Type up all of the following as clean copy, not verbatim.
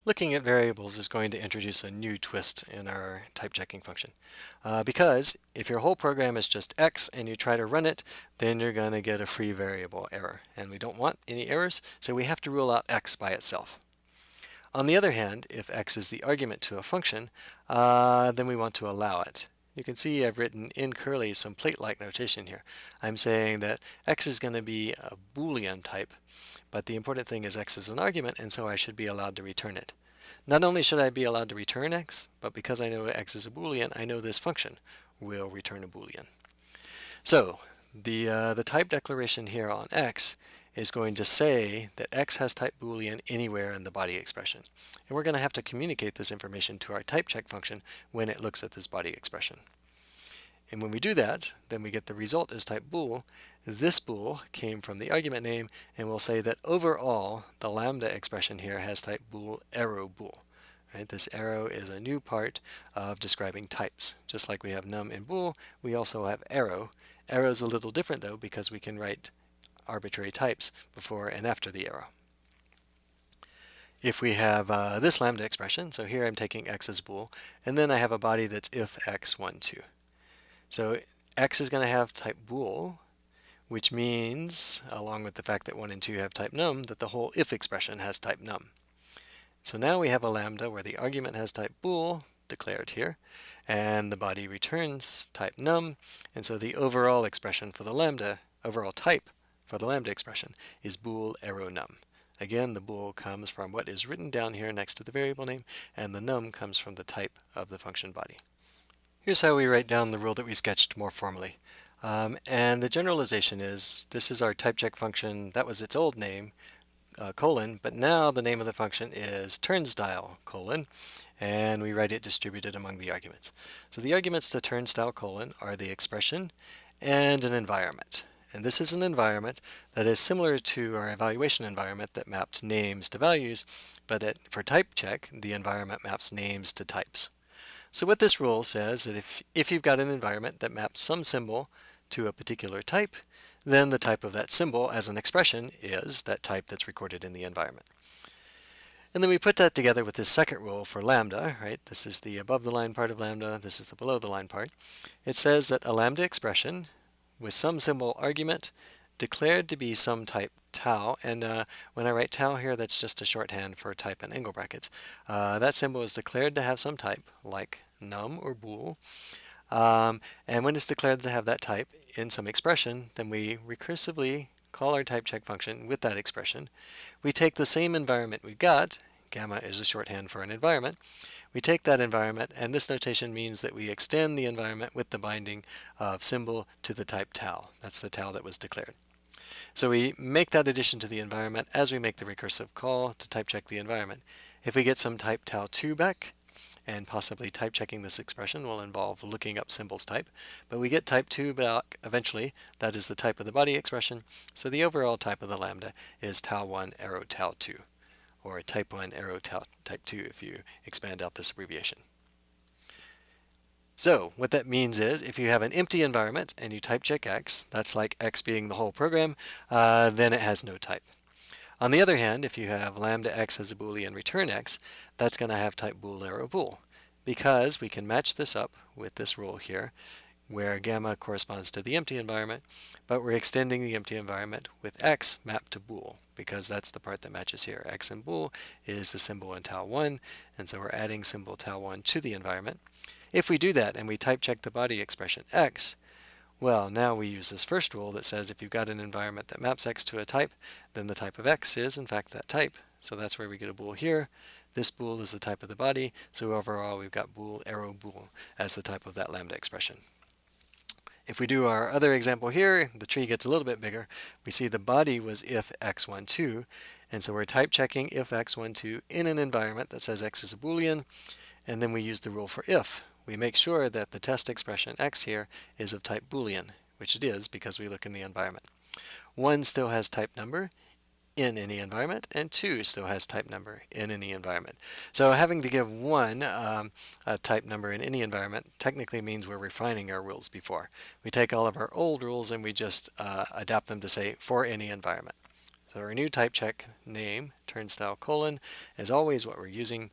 Looking at variables is going to introduce a new twist in our type checking function. Because if your whole program is just x and you try to run it, then you're going to get a free variable error. And we don't want any errors, so we have to rule out x by itself. On the other hand, if x is the argument to a function, then we want to allow it. You can see I've written in curly some plate-like notation here. I'm saying that x is going to be a Boolean type, but the important thing is x is an argument, and so I should be allowed to return it. Not only should I be allowed to return x, but because I know x is a Boolean, I know this function will return a Boolean. So the type declaration here on x is going to say that x has type Boolean anywhere in the body expression. And we're going to have to communicate this information to our type check function when it looks at this body expression. And when we do that, then we get the result as type bool. This bool came from the argument name, and we'll say that overall, the lambda expression here has type bool arrow bool. Right? This arrow is a new part of describing types. Just like we have num in bool, we also have arrow. Arrow is a little different though, because we can write arbitrary types before and after the arrow. If we have this lambda expression, so here I'm taking x as bool, and then I have a body that's if x 1, 2. So x is going to have type bool, which means, along with the fact that 1 and 2 have type num, that the whole if expression has type num. So now we have a lambda where the argument has type bool, declared here, and the body returns type num, and so the overall expression for the lambda, overall type for the lambda expression, is bool arrow num. Again, the bool comes from what is written down here next to the variable name, and the num comes from the type of the function body. Here's how we write down the rule that we sketched more formally. And the generalization is, this is our type check function, that was its old name, colon, but now the name of the function is turnstile, colon, and we write it distributed among the arguments. So the arguments to turnstile, colon, are the expression and an environment. And this is an environment that is similar to our evaluation environment that mapped names to values, but for type check, the environment maps names to types. So what this rule says is that if you've got an environment that maps some symbol to a particular type, then the type of that symbol as an expression is that type that's recorded in the environment. And then we put that together with this second rule for lambda, right? This is the above the line part of lambda, this is the below the line part. It says that a lambda expression with some symbol argument declared to be some type tau, and when I write tau here, that's just a shorthand for type in angle brackets. That symbol is declared to have some type, like num or bool, and when it's declared to have that type in some expression, then we recursively call our type check function with that expression. We take the same environment we've got, gamma is a shorthand for an environment, we take that environment, and this notation means that we extend the environment with the binding of symbol to the type tau. That's the tau that was declared. So we make that addition to the environment as we make the recursive call to type check the environment. If we get some type tau2 back, and possibly type checking this expression will involve looking up symbols type, but we get type 2 back eventually. That is the type of the body expression. So the overall type of the lambda is tau1 arrow tau2, or type 1 arrow type 2 if you expand out this abbreviation. So what that means is if you have an empty environment and you type check x, that's like x being the whole program, then it has no type. On the other hand, if you have lambda x as a Boolean return x, that's going to have type bool arrow bool, because we can match this up with this rule here, where gamma corresponds to the empty environment, but we're extending the empty environment with x mapped to bool, because that's the part that matches here. X in bool is the symbol in tau1, and so we're adding symbol tau1 to the environment. If we do that and we type check the body expression x, well, now we use this first rule that says if you've got an environment that maps x to a type, then the type of x is in fact that type. So that's where we get a bool here. This bool is the type of the body, so overall we've got bool arrow bool as the type of that lambda expression. If we do our other example here, the tree gets a little bit bigger. We see the body was if x1, 2, and so we're type checking if x1, 2 in an environment that says x is a Boolean, and then we use the rule for if. We make sure that the test expression x here is of type Boolean, which it is because we look in the environment. 1 still has type number in any environment, and 2 still has type number in any environment. So having to give 1 a type number in any environment technically means we're refining our rules before. We take all of our old rules and we just adapt them to say for any environment. So our new type check name, turnstile colon, is always what we're using.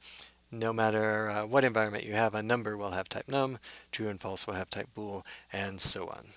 No matter what environment you have, a number will have type num, true and false will have type bool, and so on.